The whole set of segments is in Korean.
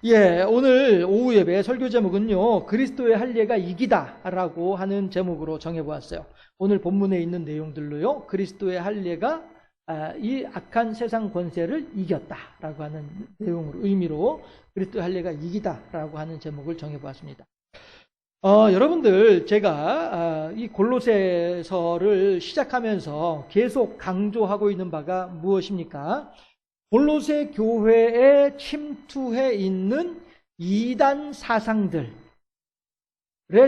예, 오늘 오후 예배 설교 제목은요, 그리스도의 할례가 이기다라고 하는 제목으로 정해보았어요. 오늘 본문에 있는 내용들로요, 그리스도의 할례가 이 악한 세상 권세를 이겼다라고 하는 내용으로, 의미로 그리스도의 할례가 이기다라고 하는 제목을 정해보았습니다. 여러분들, 제가 이 골로새서를 시작하면서 계속 강조하고 있는 바가 무엇입니까? 골로새 교회에 침투해 있는 이단 사상들에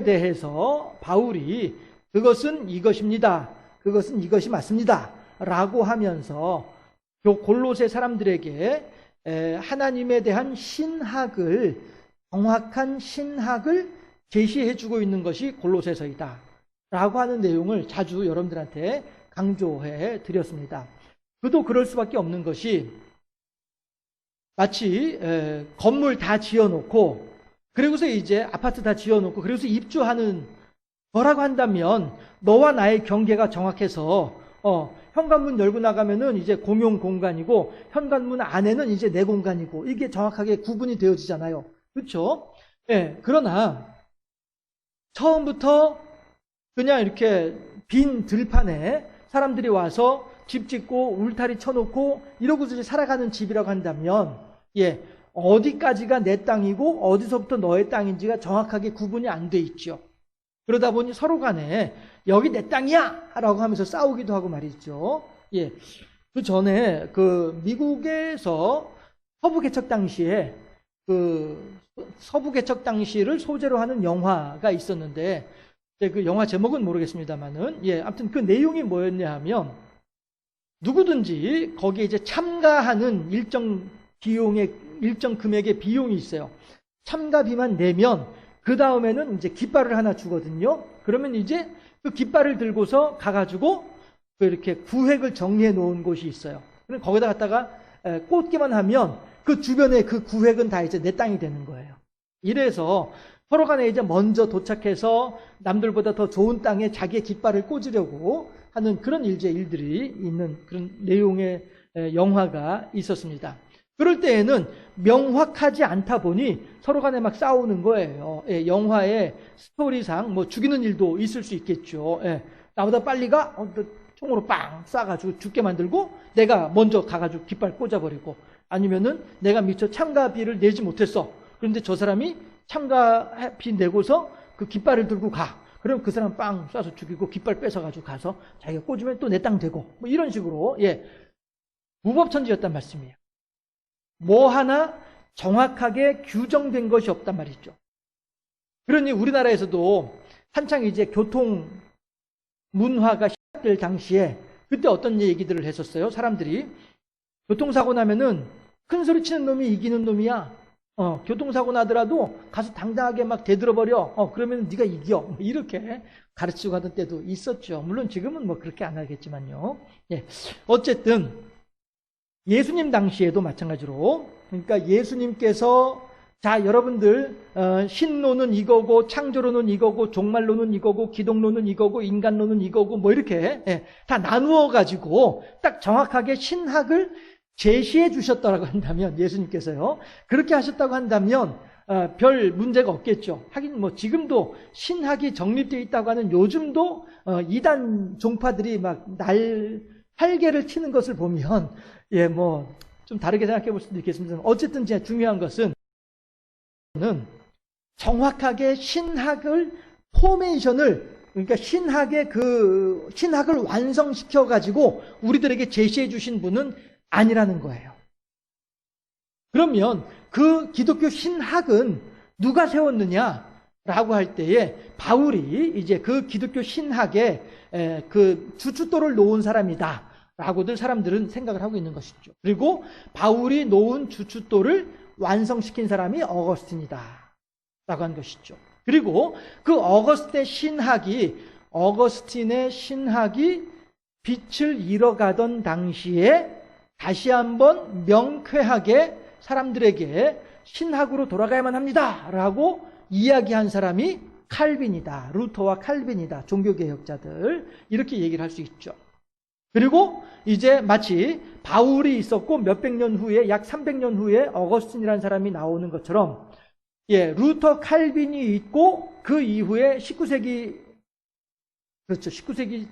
대해서 바울이 그것은 이것입니다, 그것은 이것이 맞습니다 라고 하면서 골로새 사람들에게 하나님에 대한 신학을, 정확한 신학을 제시해 주고 있는 것이 골로새서이다 라고 하는 내용을 자주 여러분들한테 강조해 드렸습니다. 그도 그럴 수밖에 없는 것이, 마치 건물 다 지어놓고 그리고서 이제 아파트 다 지어놓고 그리고서 입주하는 거라고 한다면, 너와 나의 경계가 정확해서 현관문 열고 나가면은 이제 공용 공간이고 현관문 안에는 이제 내 공간이고 이게 정확하게 구분이 되어지잖아요. 그렇죠? 예. 그러나 처음부터 그냥 이렇게 빈 들판에 사람들이 와서 집 짓고 울타리 쳐놓고 이러고서 이제 살아가는 집이라고 한다면, 예, 어디까지가 내 땅이고 어디서부터 너의 땅인지가 정확하게 구분이 안 돼 있죠. 그러다 보니 서로 간에 여기 내 땅이야 라고 하면서 싸우기도 하고 말이죠. 예. 그 전에 미국에서 서부 개척 당시에 서부 개척 당시를 소재로 하는 영화가 있었는데, 그 영화 제목은 모르겠습니다만은, 예, 아무튼 그 내용이 뭐였냐 하면, 누구든지 거기에 이제 참가하는 일정 금액의 비용이 있어요. 참가비만 내면 그 다음에는 이제 깃발을 하나 주거든요. 그러면 이제 그 깃발을 들고서 가가지고 이렇게 구획을 정리해 놓은 곳이 있어요. 그럼 거기다 갖다가 꽂기만 하면 그 주변에 그 구획은 다 이제 내 땅이 되는 거예요. 이래서 서로 간에 이제 먼저 도착해서 남들보다 더 좋은 땅에 자기의 깃발을 꽂으려고 하는 그런 일들이 있는 그런 내용의 영화가 있었습니다. 그럴 때에는 명확하지 않다 보니 서로 간에 막 싸우는 거예요. 예, 영화의 스토리상 뭐 죽이는 일도 있을 수 있겠죠. 예, 나보다 빨리 가? 총으로 빵 쏴가지고 죽게 만들고 내가 먼저 가가지고 깃발 꽂아버리고, 아니면은 내가 미처 참가비를 내지 못했어. 그런데 저 사람이 참가비 내고서 그 깃발을 들고 가. 그럼 그 사람 빵 쏴서 죽이고 깃발 뺏어가지고 가서 자기가 꽂으면 또 내 땅 되고, 뭐 이런 식으로, 예, 무법천지였단 말씀이에요. 뭐 하나 정확하게 규정된 것이 없단 말이죠. 그러니 우리나라에서도 한창 이제 교통 문화가 시작될 당시에 그때 어떤 얘기들을 했었어요. 사람들이 교통사고 나면은 큰 소리 치는 놈이 이기는 놈이야. 교통사고 나더라도 가서 당당하게 막 대들어버려. 그러면 네가 이겨. 뭐 이렇게 가르치고 하던 때도 있었죠. 물론 지금은 뭐 그렇게 안 하겠지만요. 예. 어쨌든 예수님 당시에도 마찬가지로, 그러니까 예수님께서, 자, 여러분들, 신론은 이거고, 창조론은 이거고, 종말론은 이거고, 기독론은 이거고, 인간론은 이거고, 뭐 이렇게, 예, 다 나누어가지고 딱 정확하게 신학을 제시해 주셨다고 한다면, 예수님께서요, 그렇게 하셨다고 한다면, 별 문제가 없겠죠. 하긴 뭐 지금도 신학이 정립되어 있다고 하는 요즘도 이단 종파들이 막 활개를 치는 것을 보면, 예, 뭐 좀 다르게 생각해 볼 수도 있겠습니다. 어쨌든 진짜 중요한 것은 정확하게 신학을 포메이션을, 그러니까 신학을 완성시켜 가지고 우리들에게 제시해 주신 분은 아니라는 거예요. 그러면 그 기독교 신학은 누가 세웠느냐라고 할 때에 바울이 이제 그 기독교 신학의 그 주춧돌을 놓은 사람이다 라고들 사람들은 생각을 하고 있는 것이죠. 그리고 바울이 놓은 주춧돌을 완성시킨 사람이 어거스틴이다 라고 한 것이죠. 그리고 그 어거스틴의 신학이 빛을 잃어가던 당시에 다시 한번 명쾌하게 사람들에게 신학으로 돌아가야만 합니다 라고 이야기한 사람이 칼빈이다. 루터와 칼빈이다. 종교개혁자들, 이렇게 얘기를 할 수 있죠. 그리고 이제 마치 바울이 있었고 몇백 년 후에, 약 300년 후에 어거스틴이라는 사람이 나오는 것처럼, 루터 칼빈이 있고 그 이후에 19세기, 그렇죠, 19세기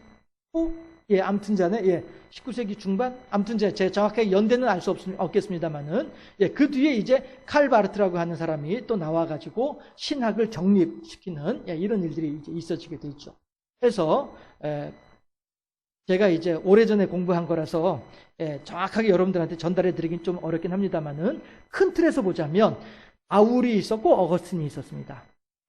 후, 아무튼 전에 19세기 중반, 아무튼 제가 정확하게 연대는 알 수 없겠습니다만은, 그 뒤에 이제 칼 바르트라고 하는 사람이 또 나와가지고 신학을 정립시키는 이런 일들이 이제 있어지게 되죠. 그래서 제가 이제 오래전에 공부한 거라서 정확하게 여러분들한테 전달해 드리긴 좀 어렵긴 합니다만은, 큰 틀에서 보자면 바울이 있었고 어거스틴이 있었습니다.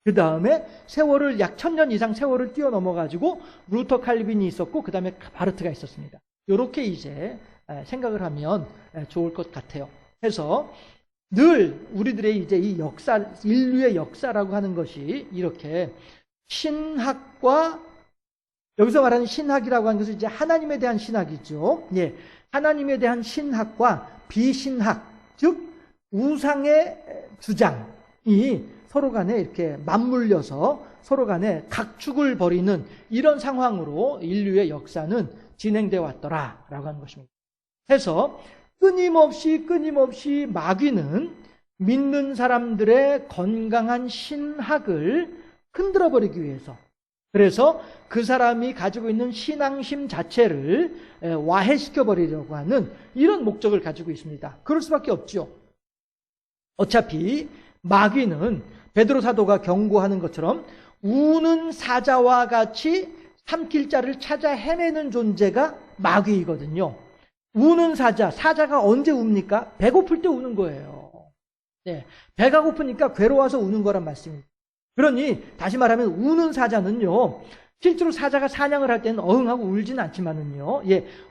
그 다음에 세월을 약 1000년 이상 세월을 뛰어넘어가지고 루터 칼빈이 있었고, 그 다음에 바르트가 있었습니다. 이렇게 이제 생각을 하면 좋을 것 같아요. 그래서 늘 우리들의 이제 이 역사, 인류의 역사라고 하는 것이 이렇게 신학과, 여기서 말하는 신학이라고 하는 것은 이제 하나님에 대한 신학이죠. 하나님에 대한 신학과 비신학, 즉 우상의 주장이 서로 간에 이렇게 맞물려서 서로 간에 각축을 벌이는 이런 상황으로 인류의 역사는 진행되어 왔더라라고 하는 것입니다. 해서 끊임없이 마귀는 믿는 사람들의 건강한 신학을 흔들어버리기 위해서, 그래서 그 사람이 가지고 있는 신앙심 자체를 와해시켜버리려고 하는 이런 목적을 가지고 있습니다. 그럴 수밖에 없죠. 어차피 마귀는 베드로 사도가 경고하는 것처럼 우는 사자와 같이 삼킬 자를 찾아 헤매는 존재가 마귀이거든요. 우는 사자가 언제 웁니까? 배고플 때 우는 거예요. 배가 고프니까 괴로워서 우는 거란 말씀입니다. 그러니 다시 말하면 우는 사자는요, 실제로 사자가 사냥을 할 때는 어흥하고 울지는 않지만은요,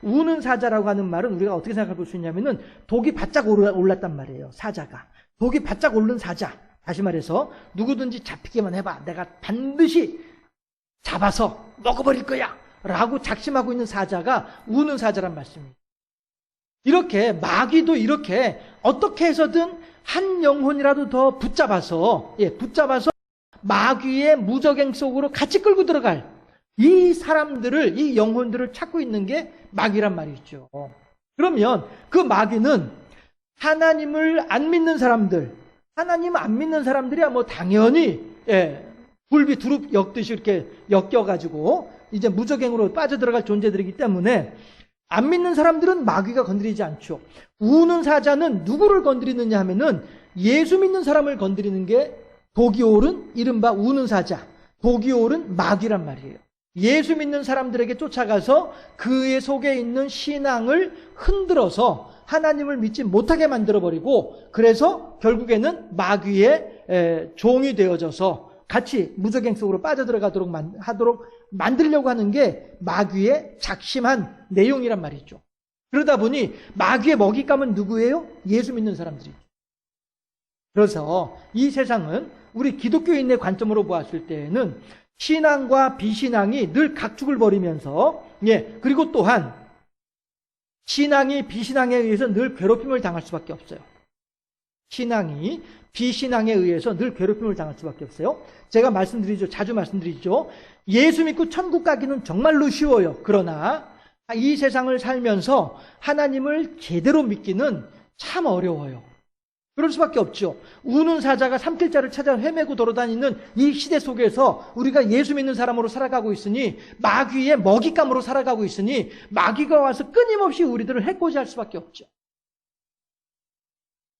우는 사자라고 하는 말은 우리가 어떻게 생각해 볼 수 있냐면은 독이 바짝 올랐단 말이에요. 사자가 독이 바짝 오른 사자, 다시 말해서 누구든지 잡히기만 해봐, 내가 반드시 잡아서 먹어버릴 거야 라고 작심하고 있는 사자가 우는 사자란 말씀입니다. 이렇게 마귀도 이렇게 어떻게 해서든 한 영혼이라도 더 붙잡아서 마귀의 무적행 속으로 같이 끌고 들어갈 이 사람들을, 이 영혼들을 찾고 있는 게 마귀란 말이죠. 그러면 그 마귀는 하나님을 안 믿는 사람들, 하나님 안 믿는 사람들이야 뭐 당연히 굴비 두릅 엮듯이 이렇게 엮여가지고 이제 무적행으로 빠져들어갈 존재들이기 때문에 안 믿는 사람들은 마귀가 건드리지 않죠. 우는 사자는 누구를 건드리느냐 하면은 예수 믿는 사람을 건드리는 게 독이 오른 이른바 우는 사자, 독이 오른 마귀란 말이에요. 예수 믿는 사람들에게 쫓아가서 그의 속에 있는 신앙을 흔들어서 하나님을 믿지 못하게 만들어버리고, 그래서 결국에는 마귀의 종이 되어져서 같이 무적행 속으로 빠져들어가도록 만들려고 하는 게 마귀의 작심한 내용이란 말이죠. 그러다 보니 마귀의 먹잇감은 누구예요? 예수 믿는 사람들이죠. 그래서 이 세상은 우리 기독교인의 관점으로 보았을 때에는 신앙과 비신앙이 늘 각축을 벌이면서, 그리고 또한 신앙이 비신앙에 의해서 늘 괴롭힘을 당할 수밖에 없어요. 신앙이 비신앙에 의해서 늘 괴롭힘을 당할 수밖에 없어요. 제가 자주 말씀드리죠. 예수 믿고 천국 가기는 정말로 쉬워요. 그러나 이 세상을 살면서 하나님을 제대로 믿기는 참 어려워요. 그럴 수밖에 없죠. 우는 사자가 삼킬 자를 찾아 헤매고 돌아다니는 이 시대 속에서 우리가 예수 믿는 사람으로 살아가고 있으니, 마귀의 먹잇감으로 살아가고 있으니 마귀가 와서 끊임없이 우리들을 해코지할 수밖에 없죠.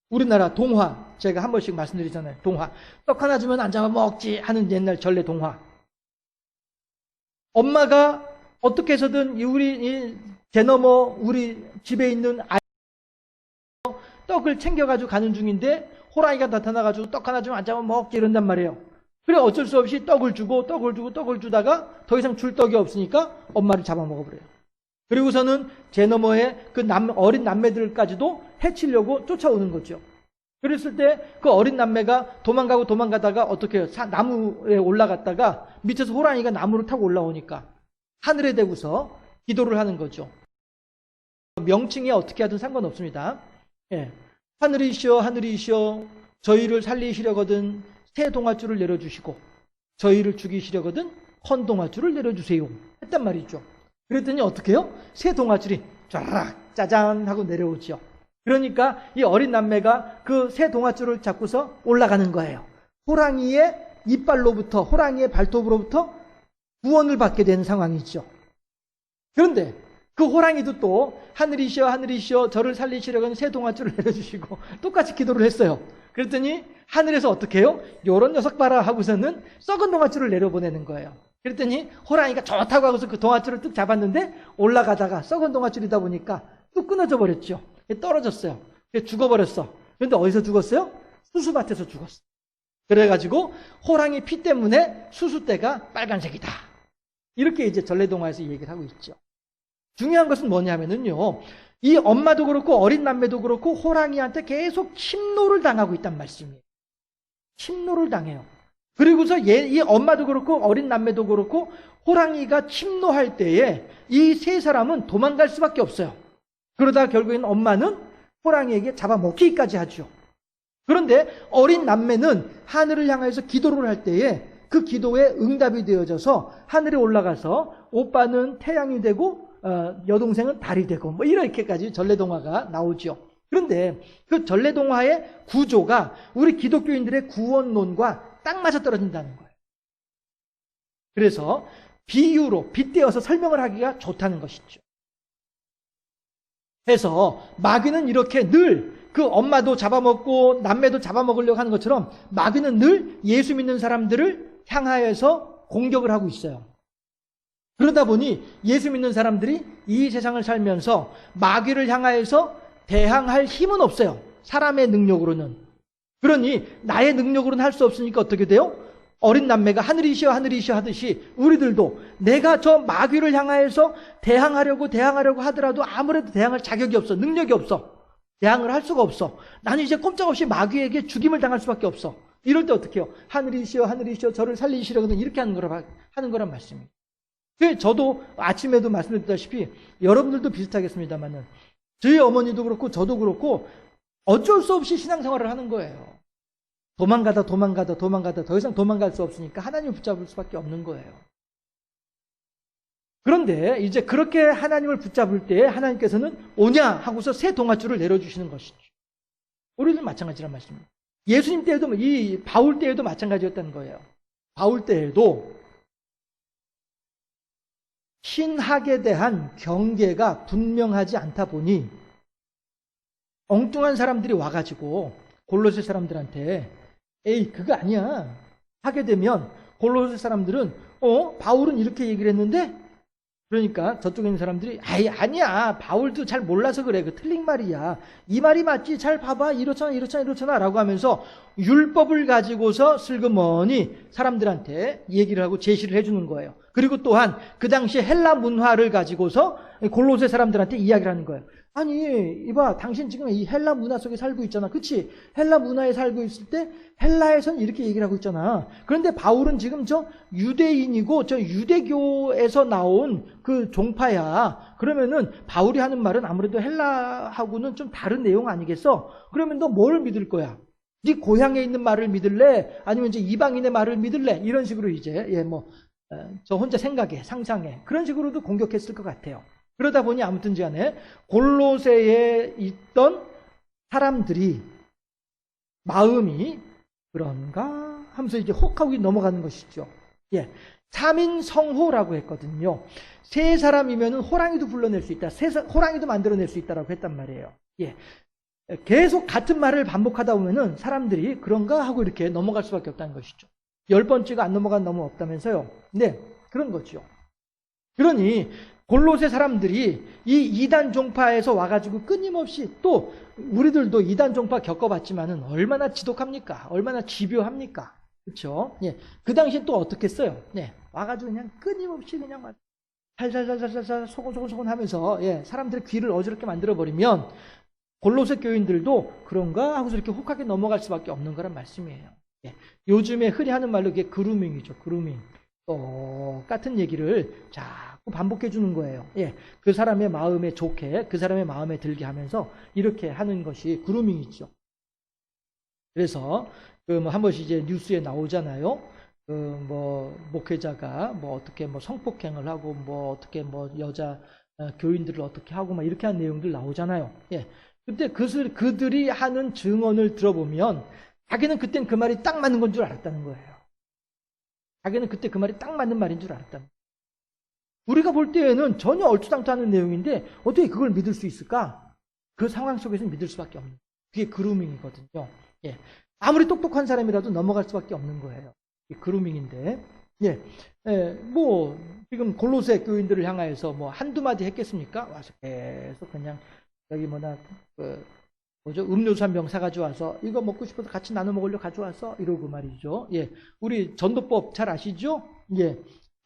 우리나라 동화, 제가 한 번씩 말씀드리잖아요. 동화. 떡 하나 주면 안 잡아 먹지 하는 옛날 전래 동화. 엄마가 어떻게 해서든 우리 대너머 우리 집에 있는 아이 떡을 챙겨가지고 가는 중인데 호랑이가 나타나가지고 떡 하나 주면 안 잡아 먹지 이런단 말이에요. 그래 어쩔 수 없이 떡을 주다가 더 이상 줄 떡이 없으니까 엄마를 잡아먹어버려요. 그리고서는 제 너머에 그 어린 남매들까지도 해치려고 쫓아오는 거죠. 그랬을 때 그 어린 남매가 도망가다가 어떻게 해요? 나무에 올라갔다가 밑에서 호랑이가 나무를 타고 올라오니까 하늘에 대고서 기도를 하는 거죠. 명칭이 어떻게 하든 상관없습니다. 하늘이시여 저희를 살리시려거든 새 동아줄을 내려주시고 저희를 죽이시려거든 헌 동아줄을 내려주세요 했단 말이죠. 그랬더니 어떻게 해요? 새 동아줄이 쫙 짜잔 하고 내려오죠. 그러니까 이 어린 남매가 그 새 동아줄을 잡고서 올라가는 거예요. 호랑이의 이빨로부터, 호랑이의 발톱으로부터 구원을 받게 되는 상황이죠. 그런데 그 호랑이도 또 하늘이시여 하늘이시여 저를 살리시려고 새 동아줄을 내려주시고 똑같이 기도를 했어요. 그랬더니 하늘에서 어떻게 해요? 요런 녀석 봐라 하고서는 썩은 동아줄을 내려보내는 거예요. 그랬더니 호랑이가 좋다고 하고서 그 동아줄을 뚝 잡았는데 올라가다가 썩은 동아줄이다 보니까 뚝 끊어져 버렸죠. 떨어졌어요. 죽어버렸어. 그런데 어디서 죽었어요? 수수밭에서 죽었어. 그래가지고 호랑이 피 때문에 수수대가 빨간색이다. 이렇게 이제 전래동화에서 얘기를 하고 있죠. 중요한 것은 뭐냐면은요, 이 엄마도 그렇고 어린 남매도 그렇고 호랑이한테 계속 침노를 당하고 있단 말씀이에요. 침노를 당해요. 그리고서 이 엄마도 그렇고 어린 남매도 그렇고 호랑이가 침노할 때에 이 세 사람은 도망갈 수밖에 없어요. 그러다 결국엔 엄마는 호랑이에게 잡아먹히기까지 하죠. 그런데 어린 남매는 하늘을 향해서 기도를 할 때에 그 기도에 응답이 되어져서 하늘에 올라가서 오빠는 태양이 되고 여동생은 달이 되고 뭐 이렇게까지 전래동화가 나오죠. 그런데 그 전래동화의 구조가 우리 기독교인들의 구원론과 딱 맞아떨어진다는 거예요. 그래서 비유로 빗대어서 설명을 하기가 좋다는 것이죠. 해서 마귀는 이렇게 늘 그 엄마도 잡아먹고 남매도 잡아먹으려고 하는 것처럼 마귀는 늘 예수 믿는 사람들을 향하여서 공격을 하고 있어요. 그러다 보니 예수 믿는 사람들이 이 세상을 살면서 마귀를 향하여서 대항할 힘은 없어요. 사람의 능력으로는. 그러니 나의 능력으로는 할 수 없으니까 어떻게 돼요? 어린 남매가 하늘이시여 하늘이시여 하듯이 우리들도 내가 저 마귀를 향하여서 대항하려고 하더라도 아무래도 대항할 자격이 없어. 능력이 없어. 대항을 할 수가 없어. 나는 이제 꼼짝없이 마귀에게 죽임을 당할 수밖에 없어. 이럴 때 어떻게 해요? 하늘이시여 하늘이시여 저를 살리시려고는 이렇게 하는 거란 말씀입니다. 저도 아침에도 말씀드렸다시피 여러분들도 비슷하겠습니다만은 저희 어머니도 그렇고 저도 그렇고 어쩔 수 없이 신앙생활을 하는 거예요. 도망가다 더 이상 도망갈 수 없으니까 하나님을 붙잡을 수밖에 없는 거예요. 그런데 이제 그렇게 하나님을 붙잡을 때 하나님께서는 오냐 하고서 새 동아줄을 내려주시는 것이죠. 우리도 마찬가지란 말씀입니다. 예수님 때에도 이 바울 때에도 마찬가지였다는 거예요. 바울 때에도 신학에 대한 경계가 분명하지 않다 보니 엉뚱한 사람들이 와가지고 골로새 사람들한테 에이 그거 아니야 하게 되면 골로새 사람들은 바울은 이렇게 얘기를 했는데 그러니까 저쪽에 있는 사람들이 아니야 바울도 잘 몰라서 그래 그 틀린 말이야 이 말이 맞지 잘 봐봐 이렇잖아 라고 하면서 율법을 가지고서 슬그머니 사람들한테 얘기를 하고 제시를 해주는 거예요. 그리고 또한 그 당시에 헬라 문화를 가지고서 골로새 사람들한테 이야기를 하는 거예요. 아니 이봐 당신 지금 이 헬라 문화 속에 살고 있잖아. 그치? 헬라 문화에 살고 있을 때 헬라에서는 이렇게 얘기를 하고 있잖아. 그런데 바울은 지금 저 유대인이고 저 유대교에서 나온 그 종파야. 그러면은 바울이 하는 말은 아무래도 헬라하고는 좀 다른 내용 아니겠어? 그러면 너 뭘 믿을 거야? 네 고향에 있는 말을 믿을래? 아니면 이제 이방인의 말을 믿을래? 이런 식으로 이제 저 혼자 상상해 그런 식으로도 공격했을 것 같아요. 그러다 보니 아무튼 간에 골로새에 있던 사람들이 마음이 그런가 하면서 이제 혹하고 넘어가는 것이죠. 3인 성호라고 했거든요. 세 사람이면 호랑이도 불러낼 수 있다. 호랑이도 만들어낼 수 있다라고 했단 말이에요. 계속 같은 말을 반복하다 보면은 사람들이 그런가 하고 이렇게 넘어갈 수밖에 없다는 것이죠. 10번째가 안 넘어간 놈은 없다면서요. 네, 그런 거죠. 그러니 골로새 사람들이 이 이단 종파에서 와가지고 끊임없이 또 우리들도 이단 종파 겪어봤지만은 얼마나 지독합니까? 얼마나 집요합니까? 그렇죠? 그 당시엔 또 어떻게 했어요? 와가지고 그냥 끊임없이 그냥 살살살살살 소곤소곤 하면서 사람들의 귀를 어지럽게 만들어버리면 골로새 교인들도 그런가 하고서 이렇게 혹하게 넘어갈 수밖에 없는 거란 말씀이에요. 요즘에 흔히 하는 말로 이게 그루밍이죠. 그루밍. 똑같은 얘기를 자꾸 반복해 주는 거예요. 그 사람의 마음에 좋게, 그 사람의 마음에 들게 하면서 이렇게 하는 것이 그루밍이죠. 그래서 한 번씩 이제 뉴스에 나오잖아요. 목회자가 뭐 어떻게 뭐 성폭행을 하고 뭐 어떻게 뭐 여자 교인들을 어떻게 하고 막 이렇게 한 내용들 나오잖아요. 예. 근데 그들이 하는 증언을 들어보면 자기는 그땐 그 말이 딱 맞는 건 줄 알았다는 거예요. 자기는 그때 그 말이 딱 맞는 말인 줄 알았다는 거예요. 우리가 볼 때에는 전혀 얼토당토하는 내용인데 어떻게 그걸 믿을 수 있을까? 그 상황 속에서는 믿을 수밖에 없는 거예요. 그게 그루밍이거든요. 예. 아무리 똑똑한 사람이라도 넘어갈 수밖에 없는 거예요. 이게 그루밍인데. 예. 뭐 지금 골로새 교인들을 향하여서 뭐 한두 마디 했겠습니까? 와서 계속 그냥 여기 음료수 한 병 사가지고 와서 이거 먹고 싶어서 같이 나눠 먹으려고 가져와서 이러고 말이죠. 예. 우리 전도법 잘 아시죠? 예.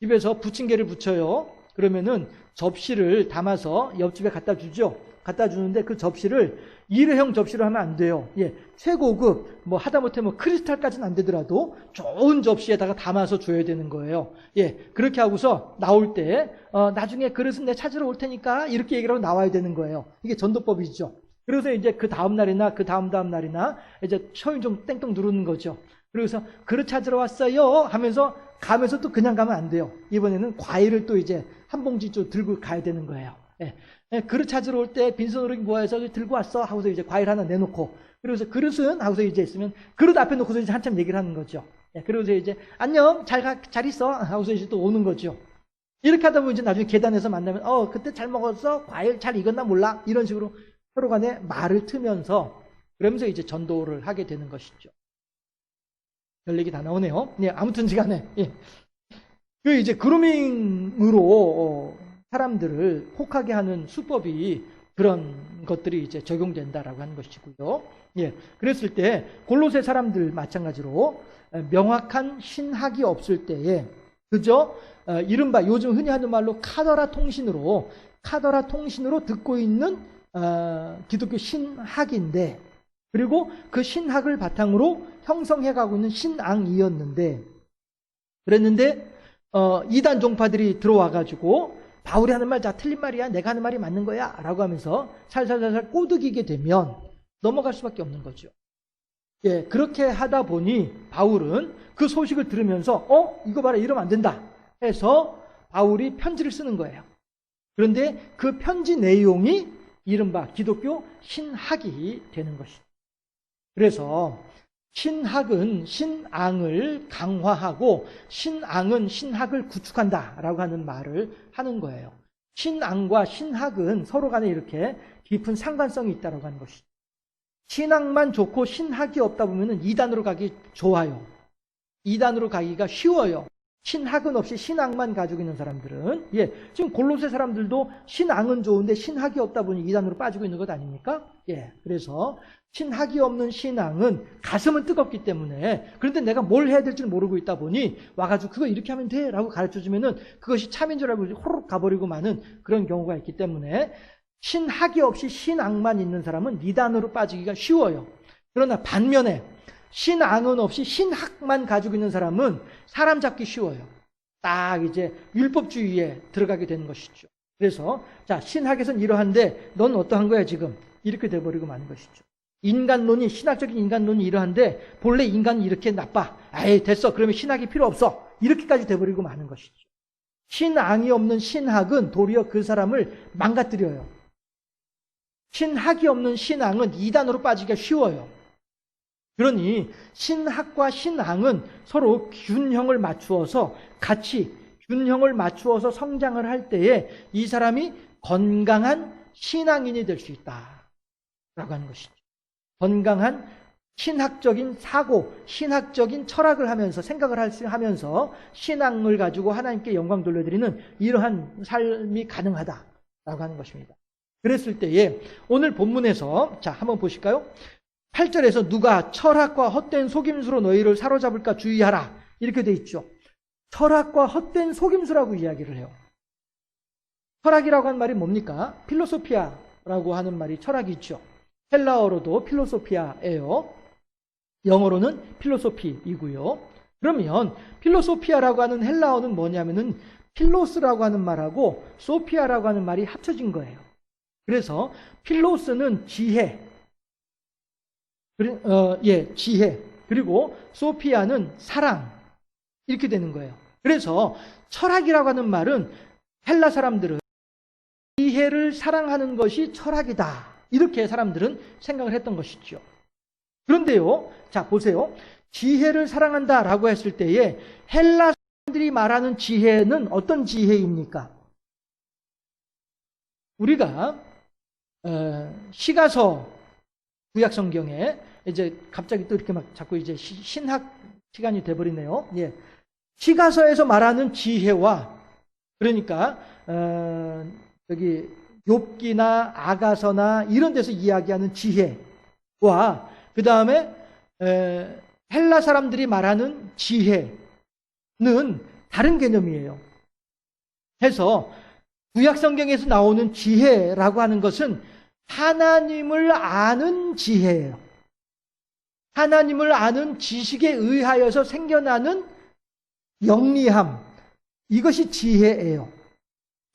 집에서 부침개를 부쳐요. 그러면은 접시를 담아서 옆집에 갖다 주죠. 갖다 주는데 그 접시를 일회용 접시로 하면 안 돼요. 예. 최고급, 뭐 하다못해 뭐 크리스탈까지는 안 되더라도 좋은 접시에다가 담아서 줘야 되는 거예요. 예. 그렇게 하고서 나올 때, 나중에 그릇은 내 찾으러 올 테니까 이렇게 얘기를 하고 나와야 되는 거예요. 이게 전도법이죠. 그래서 이제 그 다음 날이나 그 다음 날이나 이제 초인 좀 땡땡 누르는 거죠. 그래서 그릇 찾으러 왔어요 하면서 가면서 또 그냥 가면 안 돼요. 이번에는 과일을 또 이제 한 봉지 좀 들고 가야 되는 거예요. 예. 그릇 찾으러 올 때 빈손으로 모아서 들고 왔어 하고서 이제 과일 하나 내놓고, 그래서 그릇은 하고서 이제 있으면 그릇 앞에 놓고서 이제 한참 얘기를 하는 거죠. 예. 그러고서 이제 안녕 잘 있어 하고서 이제 또 오는 거죠. 이렇게 하다 보면 이제 나중에 계단에서 만나면 그때 잘 먹었어, 과일 잘 익었나 몰라, 이런 식으로 서로 간에 말을 트면서 그러면서 이제 전도를 하게 되는 것이죠. 별 얘기 다 나오네요. 네, 아무튼 시간에 예. 그 이제 그루밍으로 사람들을 혹하게 하는 수법이 그런 것들이 이제 적용된다라고 하는 것이고요. 예. 그랬을 때 골로새 사람들 마찬가지로 명확한 신학이 없을 때에 그저 이른바 요즘 흔히 하는 말로 카더라 통신으로 듣고 있는 기독교 신학인데, 그리고 그 신학을 바탕으로 형성해가고 있는 신앙이었는데, 그랬는데 이단 종파들이 들어와가지고 바울이 하는 말 다 틀린 말이야, 내가 하는 말이 맞는 거야 라고 하면서 살살살살 꼬드기게 되면 넘어갈 수밖에 없는 거죠. 예, 그렇게 하다 보니 바울은 그 소식을 들으면서 이거 봐라, 이러면 안 된다 해서 바울이 편지를 쓰는 거예요. 그런데 그 편지 내용이 이른바 기독교 신학이 되는 것이죠. 그래서 신학은 신앙을 강화하고 신앙은 신학을 구축한다라고 하는 말을 하는 거예요. 신앙과 신학은 서로 간에 이렇게 깊은 상관성이 있다고 하는 것이죠. 신앙만 좋고 신학이 없다 보면 이단으로 가기 좋아요. 이단으로 가기가 쉬워요. 신학은 없이 신앙만 가지고 있는 사람들은, 예, 지금 골로새 사람들도 신앙은 좋은데 신학이 없다 보니 이단으로 빠지고 있는 것 아닙니까? 예, 그래서 신학이 없는 신앙은 가슴은 뜨겁기 때문에, 그런데 내가 뭘 해야 될지를 모르고 있다 보니 와가지고 그거 이렇게 하면 돼 라고 가르쳐주면은 그것이 참인 줄 알고 호로록 가버리고 마는 그런 경우가 있기 때문에 신학이 없이 신앙만 있는 사람은 이단으로 빠지기가 쉬워요. 그러나 반면에 신앙은 없이 신학만 가지고 있는 사람은 사람 잡기 쉬워요. 딱 이제 율법주의에 들어가게 되는 것이죠. 그래서 자, 신학에서는 이러한데 넌 어떠한 거야 지금? 이렇게 돼버리고 마는 것이죠. 인간론이, 신학적인 인간론이 이러한데 본래 인간이 이렇게 나빠. 에이 됐어, 그러면 신학이 필요 없어. 이렇게까지 돼버리고 마는 것이죠. 신앙이 없는 신학은 도리어 그 사람을 망가뜨려요. 신학이 없는 신앙은 이단으로 빠지기가 쉬워요. 그러니 신학과 신앙은 서로 균형을 맞추어서 같이 균형을 맞추어서 성장을 할 때에 이 사람이 건강한 신앙인이 될 수 있다라고 하는 것이죠. 건강한 신학적인 사고, 신학적인 철학을 하면서 생각을 하면서 신앙을 가지고 하나님께 영광 돌려드리는 이러한 삶이 가능하다라고 하는 것입니다. 그랬을 때에 오늘 본문에서 자 한번 보실까요? 8절에서 누가 철학과 헛된 속임수로 너희를 사로잡을까 주의하라 이렇게 돼 있죠. 철학과 헛된 속임수라고 이야기를 해요. 철학이라고 하는 말이 뭡니까? 필로소피아라고 하는 말이 철학이죠. 헬라어로도 필로소피아예요. 영어로는 필로소피이고요. 그러면 필로소피아라고 하는 헬라어는 뭐냐면은 필로스라고 하는 말하고 소피아라고 하는 말이 합쳐진 거예요. 그래서 필로스는 지혜, 지혜. 그리고 소피아는 사랑. 이렇게 되는 거예요. 그래서 철학이라고 하는 말은 헬라 사람들은 지혜를 사랑하는 것이 철학이다. 이렇게 사람들은 생각을 했던 것이죠. 그런데요, 자, 보세요. 지혜를 사랑한다라고 했을 때에 헬라 사람들이 말하는 지혜는 어떤 지혜입니까? 우리가 시가서 구약성경에 이제 갑자기 또 이렇게 막 자꾸 이제 신학 시간이 돼버리네요. 예. 시가서에서 말하는 지혜와 그러니까 여기 욥기나 아가서나 이런 데서 이야기하는 지혜와 그 다음에 헬라 사람들이 말하는 지혜는 다른 개념이에요. 해서 구약성경에서 나오는 지혜라고 하는 것은 하나님을 아는 지혜예요. 하나님을 아는 지식에 의하여서 생겨나는 영리함, 이것이 지혜예요.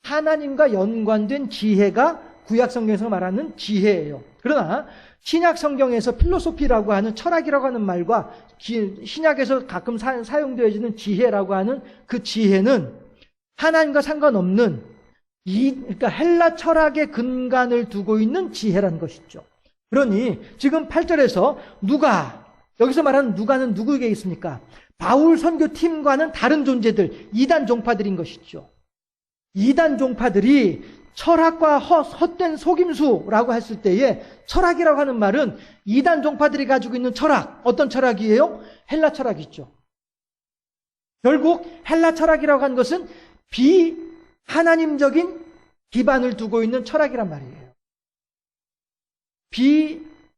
하나님과 연관된 지혜가 구약성경에서 말하는 지혜예요. 그러나 신약성경에서 필로소피라고 하는 철학이라고 하는 말과 신약에서 가끔 사용되어지는 지혜라고 하는 그 지혜는 하나님과 상관없는 그러니까 헬라 철학의 근간을 두고 있는 지혜라는 것이죠. 그러니 지금 8절에서 누가, 여기서 말하는 누가는 누구에게 있습니까? 바울 선교팀과는 다른 존재들, 이단 종파들인 것이죠. 이단 종파들이 철학과 헛된 속임수라고 했을 때에 철학이라고 하는 말은 이단 종파들이 가지고 있는 철학, 어떤 철학이에요? 헬라 철학이죠. 결국 헬라 철학이라고 하는 것은 비하나님적인 기반을 두고 있는 철학이란 말이에요.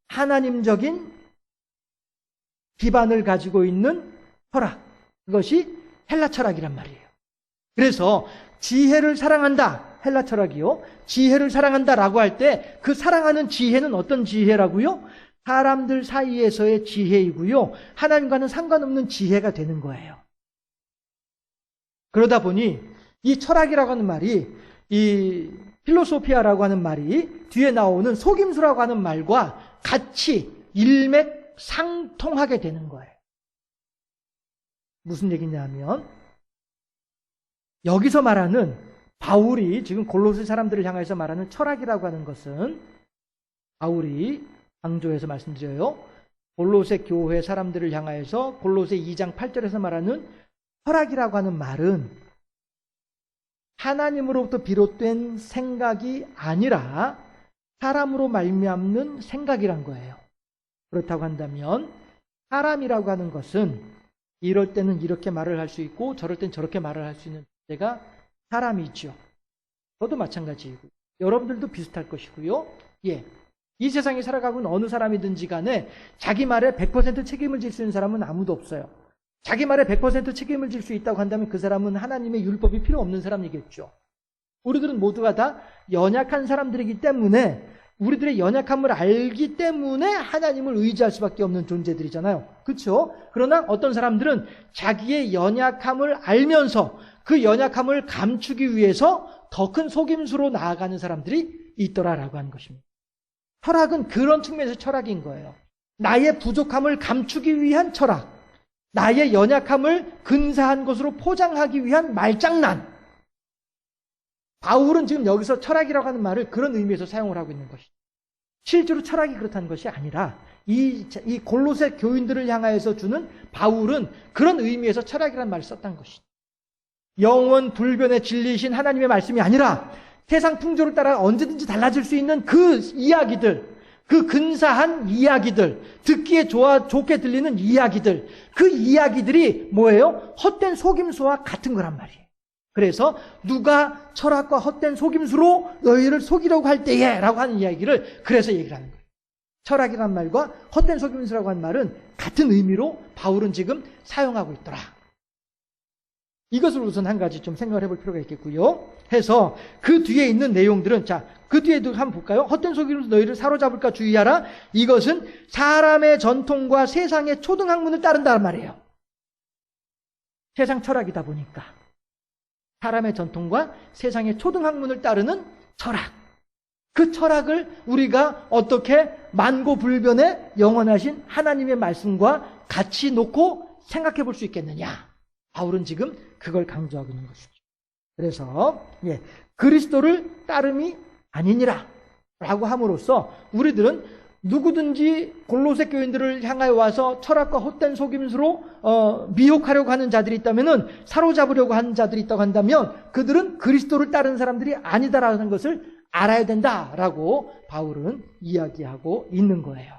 비하나님적인 기반을 가지고 있는 철학, 그것이 헬라 철학이란 말이에요. 그래서 지혜를 사랑한다, 헬라 철학이요. 지혜를 사랑한다라고 할 때 그 사랑하는 지혜는 어떤 지혜라고요? 사람들 사이에서의 지혜이고요. 하나님과는 상관없는 지혜가 되는 거예요. 그러다 보니 이 철학이라고 하는 말이, 이 필로소피아라고 하는 말이 뒤에 나오는 속임수라고 하는 말과 같이 일맥상통하게 되는 거예요. 무슨 얘기냐면 여기서 말하는 바울이 지금 골로새 사람들을 향해서 말하는 철학이라고 하는 것은 바울이 강조해서 말씀드려요. 골로새 교회 사람들을 향하여서 골로새 2장 8절에서 말하는 철학이라고 하는 말은 하나님으로부터 비롯된 생각이 아니라 사람으로 말미암는 생각이란 거예요. 그렇다고 한다면 사람이라고 하는 것은 이럴 때는 이렇게 말을 할 수 있고 저럴 땐 저렇게 말을 할 수 있는 존재가 사람이죠. 저도 마찬가지이고 여러분들도 비슷할 것이고요. 예, 이 세상에 살아가고 있는 어느 사람이든지 간에 자기 말에 100% 책임을 질 수 있는 사람은 아무도 없어요. 자기 말에 100% 책임을 질 수 있다고 한다면 그 사람은 하나님의 율법이 필요 없는 사람이겠죠. 우리들은 모두가 다 연약한 사람들이기 때문에 우리들의 연약함을 알기 때문에 하나님을 의지할 수밖에 없는 존재들이잖아요. 그렇죠? 그러나 어떤 사람들은 자기의 연약함을 알면서 그 연약함을 감추기 위해서 더 큰 속임수로 나아가는 사람들이 있더라라고 하는 것입니다. 철학은 그런 측면에서 철학인 거예요. 나의 부족함을 감추기 위한 철학, 나의 연약함을 근사한 것으로 포장하기 위한 말장난. 바울은 지금 여기서 철학이라고 하는 말을 그런 의미에서 사용을 하고 있는 것이죠. 실제로 철학이 그렇다는 것이 아니라 이 골로새 교인들을 향하여서 주는 바울은 그런 의미에서 철학이라는 말을 썼다는 것이죠. 영원 불변의 진리이신 하나님의 말씀이 아니라 세상 풍조를 따라 언제든지 달라질 수 있는 그 이야기들, 그 근사한 이야기들, 듣기에 좋게 들리는 이야기들, 그 이야기들이 뭐예요? 헛된 속임수와 같은 거란 말이에요. 그래서 누가 철학과 헛된 속임수로 너희를 속이려고 할 때에 라고 하는 이야기를 그래서 얘기를 하는 거예요. 철학이란 말과 헛된 속임수라고 하는 말은 같은 의미로 바울은 지금 사용하고 있더라. 이것을 우선 한 가지 좀 생각을 해볼 필요가 있겠고요. 해서 그 뒤에 있는 내용들은, 자, 그 뒤에도 한번 볼까요? 헛된 속임수로 너희를 사로잡을까 주의하라. 이것은 사람의 전통과 세상의 초등학문을 따른다는 말이에요. 세상 철학이다 보니까 사람의 전통과 세상의 초등학문을 따르는 철학. 그 철학을 우리가 어떻게 만고불변의 영원하신 하나님의 말씀과 같이 놓고 생각해 볼 수 있겠느냐. 바울은 지금 그걸 강조하고 있는 것이죠. 그래서 그리스도를 따름이 아니니라 라고 함으로써 우리들은 누구든지 골로새 교인들을 향하여 와서 철학과 헛된 속임수로 미혹하려고 하는 자들이 있다면, 사로잡으려고 하는 자들이 있다고 한다면 그들은 그리스도를 따르는 사람들이 아니다라는 것을 알아야 된다라고 바울은 이야기하고 있는 거예요.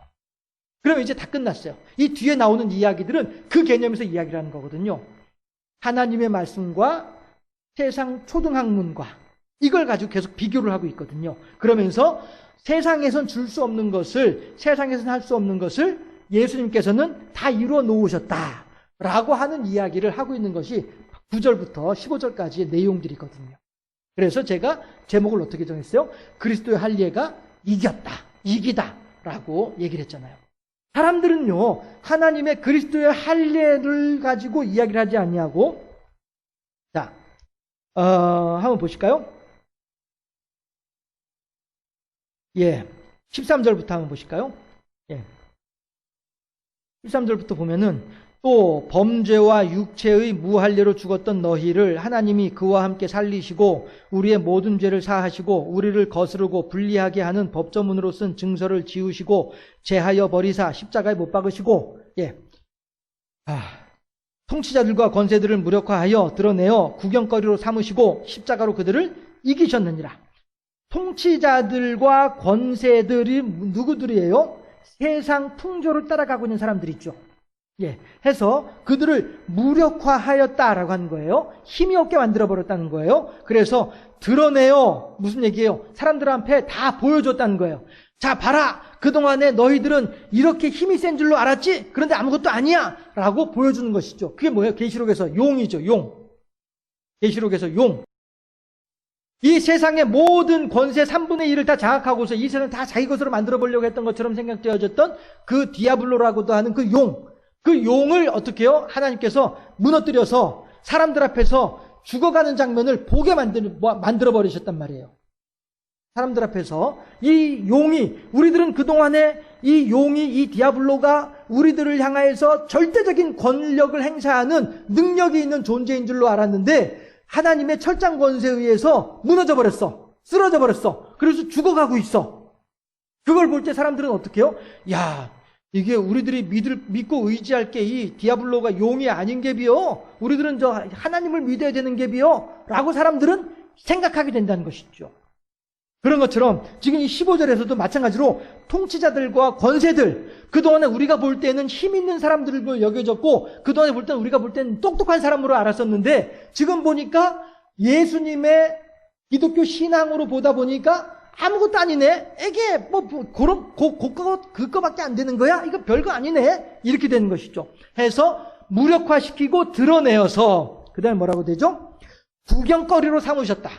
그럼 이제 다 끝났어요. 이 뒤에 나오는 이야기들은 그 개념에서 이야기를 하는 거거든요. 하나님의 말씀과 세상 초등학문과 이걸 가지고 계속 비교를 하고 있거든요. 그러면서 세상에선 줄 수 없는 것을, 세상에선 할 수 없는 것을 예수님께서는 다 이루어 놓으셨다라고 하는 이야기를 하고 있는 것이 9절부터 15절까지의 내용들이거든요. 그래서 제가 제목을 어떻게 정했어요? 그리스도의 할례가 이기다라고 얘기를 했잖아요. 사람들은요, 하나님의 그리스도의 할례를 가지고 이야기를 하지 아니하고, 자, 한번 보실까요? 13절부터 한번 보실까요? 13절부터 보면은, 또 범죄와 육체의 무할례로 죽었던 너희를 하나님이 그와 함께 살리시고 우리의 모든 죄를 사하시고 우리를 거스르고 불리하게 하는 법조문으로 쓴 증서를 지우시고 제하여 버리사 십자가에 못 박으시고, 통치자들과 권세들을 무력화하여 드러내어 구경거리로 삼으시고 십자가로 그들을 이기셨느니라. 통치자들과 권세들이 누구들이에요? 세상 풍조를 따라가고 있는 사람들이 있죠. 해서 그들을 무력화하였다라고 하는 거예요. 힘이 없게 만들어버렸다는 거예요. 그래서 드러내요. 무슨 얘기예요? 사람들 앞에 다 보여줬다는 거예요. 자, 봐라. 그동안에 너희들은 이렇게 힘이 센 줄로 알았지? 그런데 아무것도 아니야. 라고 보여주는 것이죠. 그게 뭐예요? 계시록에서 용이죠. 용. 계시록에서 용. 이 세상의 모든 권세 3분의 1을 다 장악하고서 이 세상을 다 자기 것으로 만들어보려고 했던 것처럼 생각되어졌던 그 디아블로라고도 하는 그 용. 그 용을 어떻게 해요? 하나님께서 무너뜨려서 사람들 앞에서 죽어가는 장면을 보게 만들어버리셨단 말이에요. 사람들 앞에서 이 용이, 우리들은 그동안에 이 용이, 이 디아블로가 우리들을 향하여서 절대적인 권력을 행사하는 능력이 있는 존재인 줄로 알았는데 하나님의 철장 권세에 의해서 무너져 버렸어. 쓰러져 버렸어. 그래서 죽어가고 있어. 그걸 볼 때 사람들은 어떻게 해요? 야, 이게 우리들이 믿고 의지할 게 이 디아블로가 용이 아닌 게비요. 우리들은 저 하나님을 믿어야 되는 게비요. 라고 사람들은 생각하게 된다는 것이죠. 그런 것처럼 지금 이 15절에서도 마찬가지로 통치자들과 권세들, 그동안에 우리가 볼 때는 힘 있는 사람들로 여겨졌고 그동안에 볼 때는 우리가 볼 때는 똑똑한 사람으로 알았었는데 지금 보니까 예수님의 기독교 신앙으로 보다 보니까 아무것도 아니네. 이게 그런 그거밖에 안 되는 거야? 이거 별거 아니네. 이렇게 되는 것이죠. 해서 무력화시키고 드러내어서 그다음에 뭐라고 되죠? 구경거리로 삼으셨다.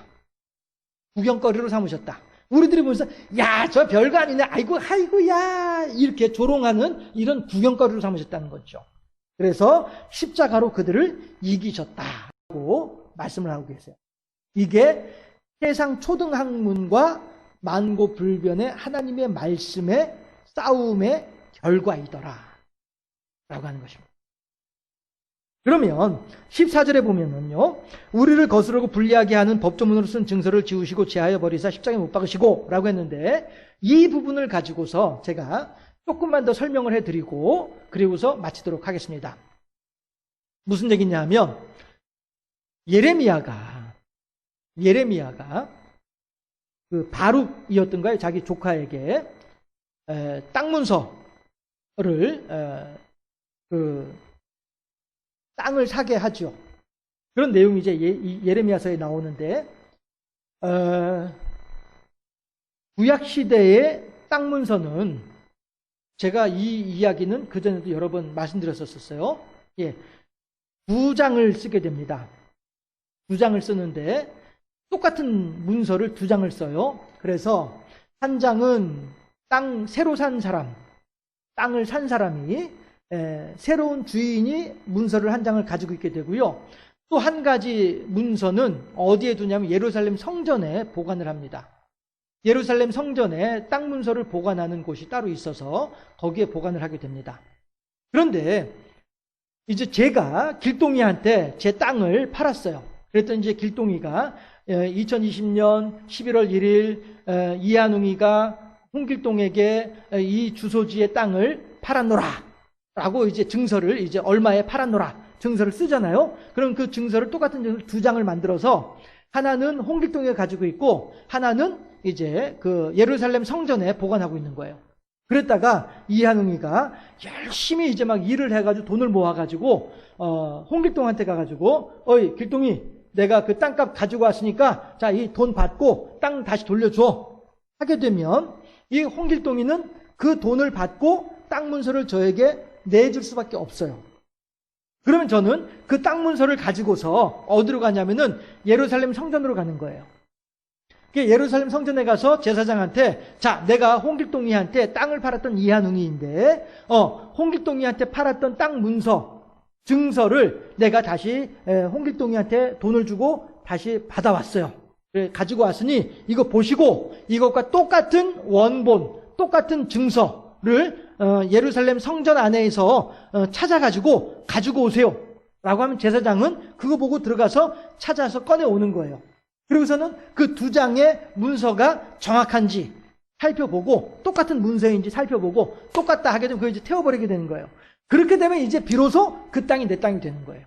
구경거리로 삼으셨다. 우리들이 보면서 야, 저 별거 아니네. 아이고야 이렇게 조롱하는 이런 구경거리로 삼으셨다는 거죠. 그래서 십자가로 그들을 이기셨다고 말씀을 하고 계세요. 이게 세상 초등학문과 만고불변의 하나님의 말씀의 싸움의 결과이더라 라고 하는 것입니다. 그러면 14절에 보면은요, 우리를 거스르고 불리하게 하는 법조문으로 쓴 증서를 지우시고 제하여 버리사 십자가에 못 박으시고 라고 했는데 이 부분을 가지고서 제가 조금만 더 설명을 해드리고 그리고서 마치도록 하겠습니다. 무슨 얘기냐 하면 예레미야가 그 바룩이었던가요? 자기 조카에게 땅 문서를 그 땅을 사게 하죠. 그런 내용이 이제 예레미야서에 나오는데 구약 시대의 땅 문서는 제가 이 이야기는 그전에도 여러 번 말씀드렸었어요. 2장을 쓰게 됩니다. 2장을 쓰는데 똑같은 문서를 2장을 써요. 그래서 한 장은 새로 산 사람, 땅을 산 사람이 새로운 주인이 문서를 한 장을 가지고 있게 되고요. 또 한 가지 문서는 어디에 두냐면 예루살렘 성전에 보관을 합니다. 예루살렘 성전에 땅 문서를 보관하는 곳이 따로 있어서 거기에 보관을 하게 됩니다. 그런데 이제 제가 길동이한테 제 땅을 팔았어요. 그랬더니 이제 길동이가 2020년 11월 1일 이한웅이가 홍길동에게 이 주소지의 땅을 팔았노라 라고 이제 증서를 이제 얼마에 팔았노라 증서를 쓰잖아요. 그럼 그 증서를 똑같은 증서 두 장을 만들어서 하나는 홍길동이가 가지고 있고 하나는 이제 그 예루살렘 성전에 보관하고 있는 거예요. 그랬다가 이한웅이가 열심히 이제 막 일을 해가지고 돈을 모아가지고 홍길동한테 가가지고 어이 길동이 내가 그 땅값 가지고 왔으니까 자 이 돈 받고 땅 다시 돌려줘 하게 되면 이 홍길동이는 그 돈을 받고 땅 문서를 저에게 내줄 수밖에 없어요. 그러면 저는 그 땅 문서를 가지고서 어디로 가냐면은 예루살렘 성전으로 가는 거예요. 예루살렘 성전에 가서 제사장한테 자 내가 홍길동이한테 땅을 팔았던 이한웅이인데 홍길동이한테 팔았던 땅 문서 증서를 내가 다시 홍길동이한테 돈을 주고 다시 받아왔어요. 가지고 왔으니 이거 보시고 이것과 똑같은 원본 똑같은 증서를 예루살렘 성전 안에서 찾아가지고 가지고 오세요 라고 하면 제사장은 그거 보고 들어가서 찾아서 꺼내오는 거예요. 그리고서는 그 두 장의 문서가 정확한지 살펴보고 똑같은 문서인지 살펴보고 똑같다 하게 되면 그걸 이제 태워버리게 되는 거예요. 그렇게 되면 이제 비로소 그 땅이 내 땅이 되는 거예요.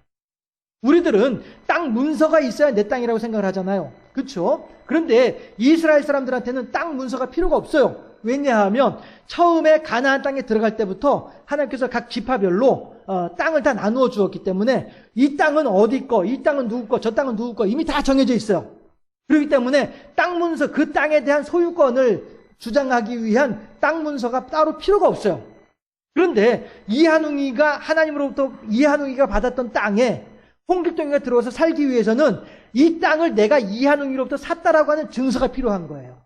우리들은 땅 문서가 있어야 내 땅이라고 생각을 하잖아요. 그렇죠? 그런데 이스라엘 사람들한테는 땅 문서가 필요가 없어요. 왜냐하면 처음에 가나안 땅에 들어갈 때부터 하나님께서 각 지파별로 땅을 다 나누어 주었기 때문에 이 땅은 어디 거, 이 땅은 누구 거, 저 땅은 누구 거 이미 다 정해져 있어요. 그렇기 때문에 땅 문서, 그 땅에 대한 소유권을 주장하기 위한 땅 문서가 따로 필요가 없어요. 그런데 이한웅이가 하나님으로부터 이한웅이가 받았던 땅에 홍길동이가 들어와서 살기 위해서는 이 땅을 내가 이한웅이로부터 샀다라고 하는 증서가 필요한 거예요.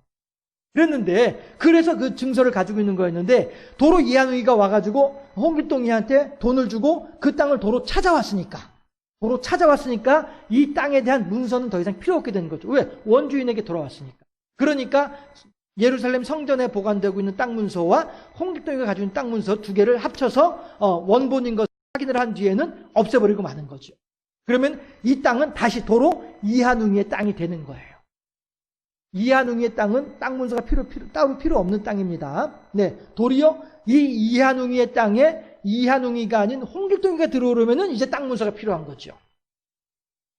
그랬는데 그래서 그 증서를 가지고 있는 거였는데 도로 이한웅이가 와가지고 홍길동이한테 돈을 주고 그 땅을 도로 찾아왔으니까 이 땅에 대한 문서는 더 이상 필요 없게 되는 거죠. 왜? 원주인에게 돌아왔으니까. 그러니까 예루살렘 성전에 보관되고 있는 땅 문서와 홍길동이가 가지고 있는 땅 문서 두 개를 합쳐서 원본인 것을 확인을 한 뒤에는 없애버리고 마는 거죠. 그러면 이 땅은 다시 도로 이한웅이의 땅이 되는 거예요. 이한웅이의 땅은 땅 문서가 따로 필요 없는 땅입니다. 네, 도리어 이 이한웅이의 땅에 이한웅이가 아닌 홍길동이가 들어오려면은 이제 땅 문서가 필요한 거죠.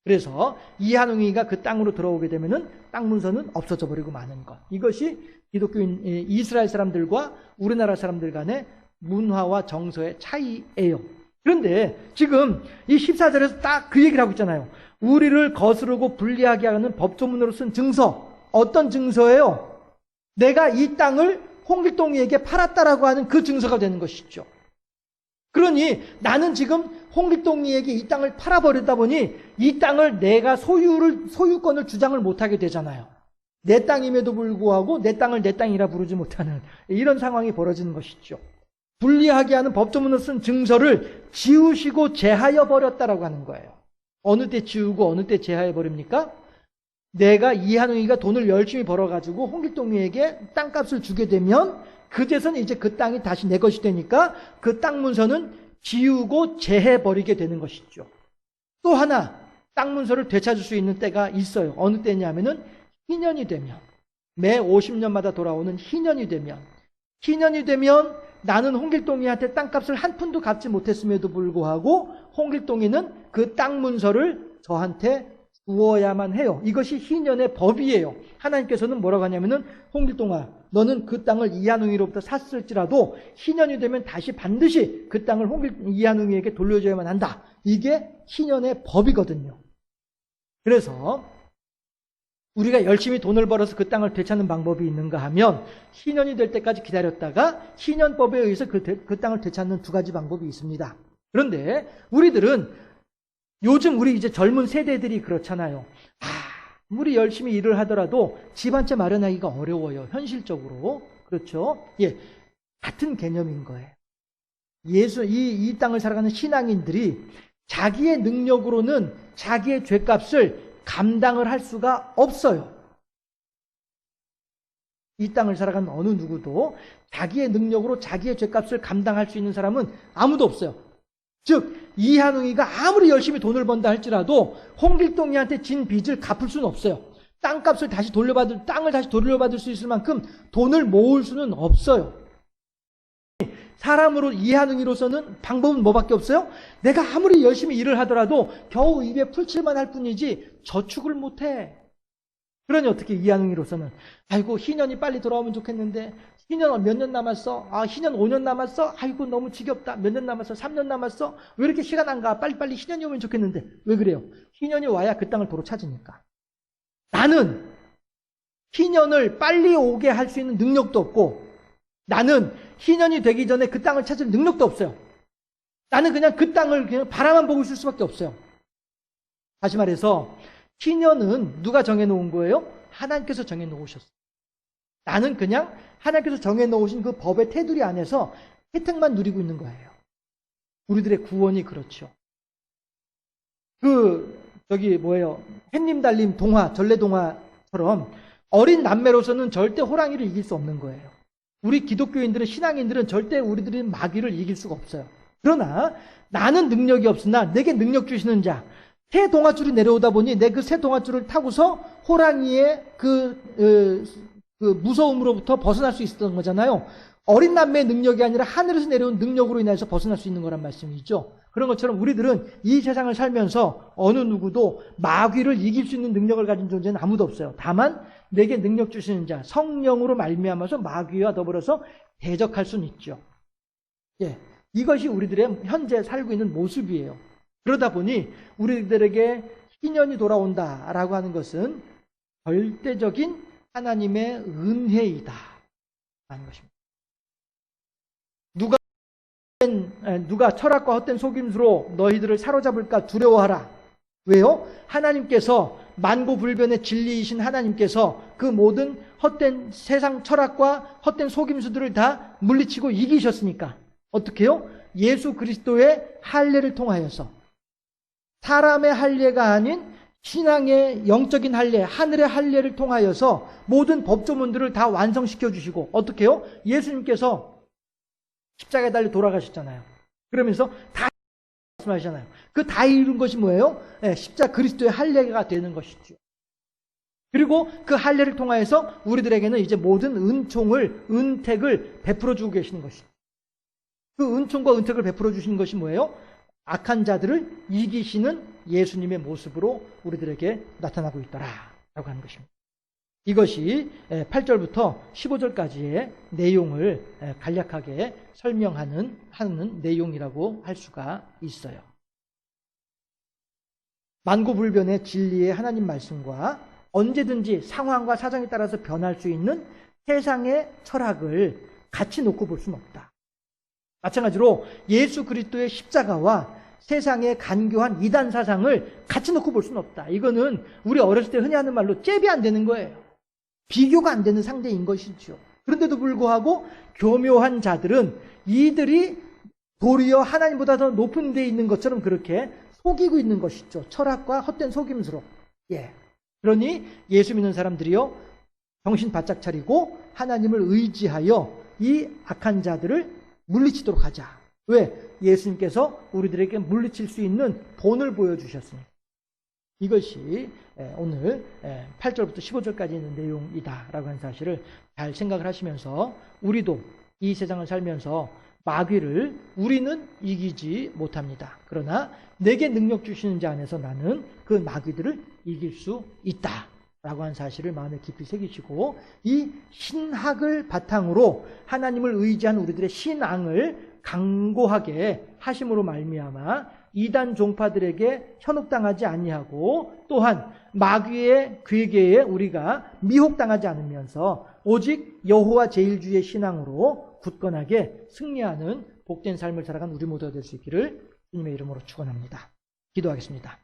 그래서 이한웅이가 그 땅으로 들어오게 되면은 땅 문서는 없어져 버리고 마는 것. 이것이 기독교인 이스라엘 사람들과 우리나라 사람들 간의 문화와 정서의 차이예요. 그런데 지금 이 14절에서 딱 그 얘기를 하고 있잖아요. 우리를 거스르고 불리하게 하는 법조문으로 쓴 증서. 어떤 증서예요? 내가 이 땅을 홍길동이에게 팔았다라고 하는 그 증서가 되는 것이죠. 그러니 나는 지금 홍길동이에게 이 땅을 팔아버리다 보니 이 땅을 내가 소유권을 주장을 못하게 되잖아요. 내 땅임에도 불구하고 내 땅을 내 땅이라 부르지 못하는 이런 상황이 벌어지는 것이죠. 불리하게 하는 법조문을 쓴 증서를 지우시고 제하여 버렸다라고 하는 거예요. 어느 때 지우고 어느 때 제하여 버립니까? 내가 이한웅이가 돈을 열심히 벌어가지고 홍길동이에게 땅값을 주게 되면 그제서는 이제 그 땅이 다시 내 것이 되니까 그 땅 문서는 지우고 제해버리게 되는 것이죠. 또 하나 땅 문서를 되찾을 수 있는 때가 있어요. 어느 때냐면은 희년이 되면, 매 50년마다 돌아오는 희년이 되면 나는 홍길동이한테 땅값을 한 푼도 갚지 못했음에도 불구하고 홍길동이는 그 땅 문서를 저한테 주어야만 해요. 이것이 희년의 법이에요. 하나님께서는 뭐라고 하냐면은 홍길동아, 너는 그 땅을 이한웅이로부터 샀을지라도 희년이 되면 다시 반드시 그 땅을 이한웅이에게 돌려줘야만 한다. 이게 희년의 법이거든요. 그래서 우리가 열심히 돈을 벌어서 그 땅을 되찾는 방법이 있는가 하면 희년이 될 때까지 기다렸다가 희년법에 의해서 그 땅을 되찾는 두 가지 방법이 있습니다. 그런데 우리들은 요즘 우리 이제 젊은 세대들이 그렇잖아요. 아무리 열심히 일을 하더라도 집 한 채 마련하기가 어려워요. 현실적으로. 그렇죠? 예. 같은 개념인 거예요. 이 땅을 살아가는 신앙인들이 자기의 능력으로는 자기의 죄값을 감당을 할 수가 없어요. 이 땅을 살아가는 어느 누구도 자기의 능력으로 자기의 죄값을 감당할 수 있는 사람은 아무도 없어요. 즉 이한웅이가 아무리 열심히 돈을 번다 할지라도 홍길동이한테 진 빚을 갚을 수는 없어요. 땅을 다시 돌려받을 수 있을 만큼 돈을 모을 수는 없어요. 사람으로 이한웅이로서는 방법은 뭐밖에 없어요? 내가 아무리 열심히 일을 하더라도 겨우 입에 풀칠만 할 뿐이지 저축을 못해. 그러니 어떻게 이한웅이로서는 아이고 희년이 빨리 돌아오면 좋겠는데 희년 몇 년 남았어? 아 희년 5년 남았어? 아이고 너무 지겹다. 몇 년 남았어? 3년 남았어? 왜 이렇게 시간 안 가? 빨리빨리 희년이 오면 좋겠는데 왜 그래요? 희년이 와야 그 땅을 도로 찾으니까. 나는 희년을 빨리 오게 할 수 있는 능력도 없고 나는 희년이 되기 전에 그 땅을 찾을 능력도 없어요. 나는 그냥 그 땅을 그냥 바라만 보고 있을 수밖에 없어요. 다시 말해서 희년은 누가 정해놓은 거예요? 하나님께서 정해놓으셨어요. 나는 그냥 하나님께서 정해놓으신 그 법의 테두리 안에서 혜택만 누리고 있는 거예요. 우리들의 구원이 그렇죠. 햇님 달님 동화, 전래동화처럼 어린 남매로서는 절대 호랑이를 이길 수 없는 거예요. 우리 기독교인들은, 신앙인들은 절대 우리들이 마귀를 이길 수가 없어요. 그러나 나는 능력이 없으나 내게 능력 주시는 자, 새 동아줄이 내려오다 보니 내 그 새 동아줄을 타고서 호랑이의 그 무서움으로부터 벗어날 수 있었던 거잖아요. 어린 남매의 능력이 아니라 하늘에서 내려온 능력으로 인해서 벗어날 수 있는 거란 말씀이죠. 그런 것처럼 우리들은 이 세상을 살면서 어느 누구도 마귀를 이길 수 있는 능력을 가진 존재는 아무도 없어요. 다만 내게 능력 주시는 자, 성령으로 말미암아서 마귀와 더불어서 대적할 수는 있죠. 예, 이것이 우리들의 현재 살고 있는 모습이에요. 그러다 보니 우리들에게 희년이 돌아온다라고 하는 것은 절대적인 하나님의 은혜이다 하는 것입니다. 누가 철학과 헛된 속임수로 너희들을 사로잡을까 두려워하라. 왜요? 하나님께서 만고불변의 진리이신 하나님께서 그 모든 헛된 세상 철학과 헛된 속임수들을 다 물리치고 이기셨으니까. 어떻게 해요? 예수 그리스도의 할례를 통하여서 사람의 할례가 아닌 신앙의 영적인 할례, 하늘의 할례를 통하여서 모든 법조문들을 다 완성시켜 주시고 어떻게 해요? 예수님께서 십자가에 달려 돌아가셨잖아요. 그러면서 다 말씀하시잖아요. 그 다 이룬 것이 뭐예요? 십자가 그리스도의 할례가 되는 것이죠. 그리고 그 할례를 통하여서 우리들에게는 이제 모든 은택을 베풀어 주고 계시는 것이죠. 그 은총과 은택을 베풀어 주시는 것이 뭐예요? 악한 자들을 이기시는 예수님의 모습으로 우리들에게 나타나고 있더라라고 하는 것입니다. 이것이 8절부터 15절까지의 내용을 간략하게 설명하는 내용이라고 할 수가 있어요. 만고불변의 진리의 하나님 말씀과 언제든지 상황과 사정에 따라서 변할 수 있는 세상의 철학을 같이 놓고 볼 수는 없다. 마찬가지로 예수 그리스도의 십자가와 세상의 간교한 이단 사상을 같이 놓고 볼 수는 없다. 이거는 우리 어렸을 때 흔히 하는 말로 잽이 안 되는 거예요. 비교가 안 되는 상대인 것이죠. 그런데도 불구하고 교묘한 자들은 이들이 도리어 하나님보다 더 높은 데 있는 것처럼 그렇게 속이고 있는 것이죠. 철학과 헛된 속임수로. 그러니 예수 믿는 사람들이요, 정신 바짝 차리고 하나님을 의지하여 이 악한 자들을 물리치도록 하자. 왜? 예수님께서 우리들에게 물리칠 수 있는 본을 보여주셨습니다. 이것이 오늘 8절부터 15절까지 있는 내용이다라고 하는 사실을 잘 생각을 하시면서 우리도 이 세상을 살면서 마귀를 우리는 이기지 못합니다. 그러나 내게 능력 주시는 자 안에서 나는 그 마귀들을 이길 수 있다라고 하는 사실을 마음에 깊이 새기시고 이 신학을 바탕으로 하나님을 의지한 우리들의 신앙을 강고하게 하심으로 말미암아 이단 종파들에게 현혹당하지 아니하고 또한 마귀의 괴계에 우리가 미혹당하지 않으면서 오직 여호와 제일주의 신앙으로 굳건하게 승리하는 복된 삶을 살아간 우리 모두가 될 수 있기를 주님의 이름으로 축원합니다. 기도하겠습니다.